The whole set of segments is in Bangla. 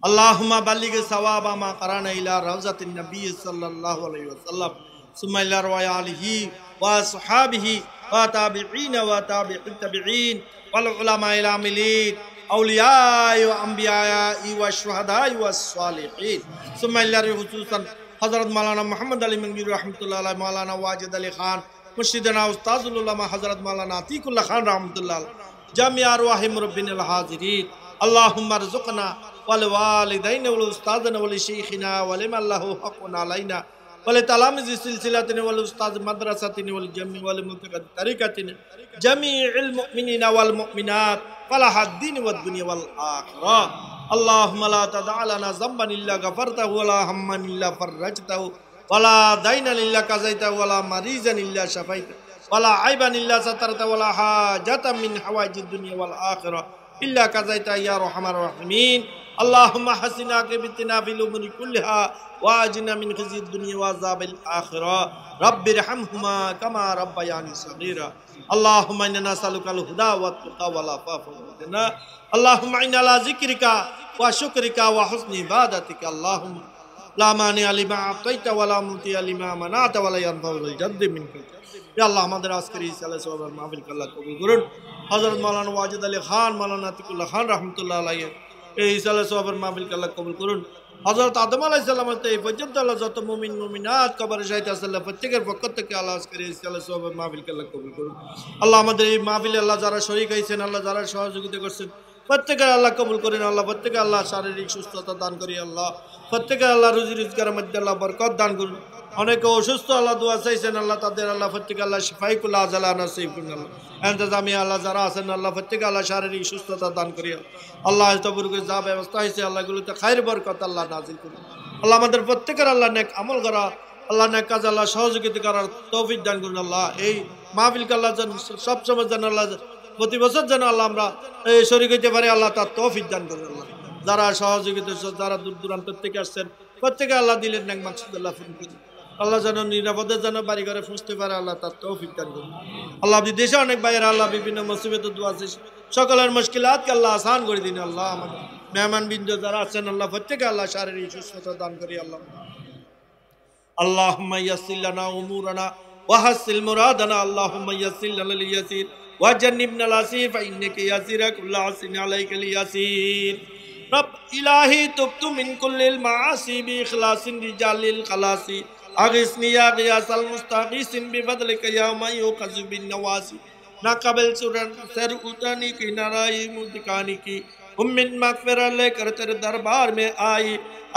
اللهم بلغ ثواب ما قرانا إلى روضة النبي صلى الله عليه وسلم ثم إلى رواية آله وصحابه وتابعين وتابع التابعين والعلماء العاملين أولياء وأنبياء والشهداء والصالحين ثم إلى خصوصا حضرت مولانا محمد علي منگیر رحمۃ اللہ علیہ مولانا واجد علی خان مرشدنا استاذ العلماء حضرت مولانا عتیق اللہ خان رحمۃ اللہ جميع ارواح مربین الحاضرین اللهم ارزقنا ولوالدينا ولأستاذنا ولشيخنا ولمن له حق علينا ولتلاميذ سلسلتنا ولأستاذ مدرستنا والجميع ولمنتقد طريقتنا جميع المؤمنين والمؤمنات فلاح الدين والدنيا والآخرة اللهم لا تدع لنا ذنبا إلا غفرته ولا هما إلا فرجته ولا دينا إلا قضيته ولا مريضا إلا شفيته ولا عيبا إلا سترته ولا حاجة من حوائج الدنيا والآخرة إلا قضيتها يا أرحم الراحمين اللهم حسن عاقبتنا في الأمور كلها وأجرنا من خزي الدنيا وعذاب الآخرة رب ارحمهما كما ربياني صغيرا اللهم إنا نسألك الهدى والتقى والعفاف والغنى اللهم إنا على ذكرك وشكرك وحسن عبادتك اللهم لا مانع لما أعطيت ولا معطي لما منعت ولا ينفع ذا الجد منك يا الله আমাদের আজকের এই সালে সওয়াবের মাহফিল আল্লাহ কবুল করুন হযরত মাওলানা ওয়াজিদ আলী খান মাওলানা আতিকুল্লাহ খান রাহমাতুল্লাহ আলাইহি এই সালে সওয়াবের মাহফিল আল্লাহ কবুল করুন হযরত আদম আলাইহিস সালাম থেকে এই পর্যন্ত আল্লাহ যত মুমিন মুমিনাত কবরে শাহিদ আছে আল্লাহ প্রত্যেকের পক্ষ থেকে আল্লাহ আজকের এই সালে সওয়াবের মাহফিল আল্লাহ কবুল করুন আল্লাহ আমাদের এই মাহফিলে আল্লাহ যারা শরীক হয়েছেন আল্লাহ যারা সহযোগিতা করছেন প্রত্যেকের আল্লাহ কবুল করেন আল্লাহ প্রত্যেকে আল্লাহ শারীরিক সুস্থতা দান করি আল্লাহ প্রত্যেকে আল্লাহ রুজি রোজগারের মধ্যে আল্লাহ বরকত দান করুন অনেকে অসুস্থ আল্লাহ দোয়া চাইছেন আল্লাহ তাদের আল্লাহ প্রত্যেকে আল্লাহ শিফাইকুল আজালা নসিব করুন আল্লাহ ইন্তজামিয়া আল্লাহ যারা আছেন আল্লাহ প্রত্যেকে আল্লাহ শারীরিক সুস্থতা দান করি আল্লাহ তবরুকে যা ব্যবস্থা হয়েছে আল্লাহগুলোতে খায়ের বরকত আল্লাহ নাজিল করুন আল্লাহ আমাদের প্রত্যেকের আল্লাহ নেক আমল করা আল্লাহ নেক কাজ আল্লাহ সহযোগিতা করার তৌফিক দান করুন আল্লাহ এই মাহফিলকে আল্লাহ সবসময় যেন আল্লাহ প্রতি বছর যেন আল্লাহ আমরা এই শরীক হইতে পারি আল্লাহ তার তৌফিক দান করুন আল্লাহ যারা সহযোগিতা যারা দূর দূরান্ত থেকে আসছেন প্রত্যেকে আল্লাহ দিলেন নেক মাকসুদ আল্লাহ পূরণ করুন আল্লাহ যেন নিরাপদে যেন বাড়ি ঘরে পৌঁছতে পারে আল্লাহ তার তৌফিক দান করুন আল্লাহ বিদেশে অনেক ভাইয়েরা আল্লাহ বিভিন্ন মুসিবত দোয়া আছে সকলের মুশকিলাতকে আল্লাহ আসান করে দিন আল্লাহ আমাদের মেহমান বিন্দু যারা আছেন আল্লাহ প্রত্যেকে আল্লাহ শারীরিক সুস্থতা দান করি আল্লাহ আল্লাহুম্মা ইয়াসসির লানা উমুরানা ওয়া হাসসিল মুরাদানা আল্লাহুম্মা ইয়াসসির লানাল ইয়াসির ওয়া জান্নিবনা আল আসির ফা ইন্নাকা ইয়াসিরা কুল্লু আসিন আলাইকাল ইয়াসির রব ইলাহি তুবতু মিন কুল্লিল মাআসি বি ইখলাসিন রিজালিল খালাসি আগিসনি ইয়া গিয়াসাল মুস্তাগিসিন বিফদলিকা ইয়া মান yuqazu bin nawasi নাকাবেল সুরান সর উতানি কি নারাই মুদিকানি কি उम्मीद मगफिरत लेकर तेरे दरबार में आई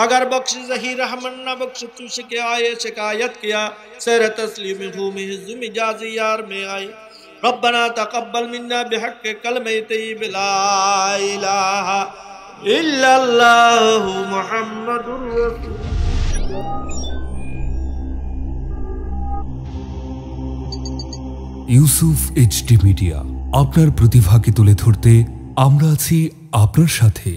अगर बख्श ज़ही रहमन न बख्श तुझ के आए शिकायत किया सर तस्लीम में मिजाजी यार में आई रब्बना तकब्बल मिन्ना बिहक़्क़ि कलमे तय्यिब ला इलाहा इल्लल्लाहु मुहम्मदुर रसूल ইউসুফ এইচডি মিডিয়া আপনার প্রতিভাকে তুলে ধরতে আমরা আছি আপনার সাথে।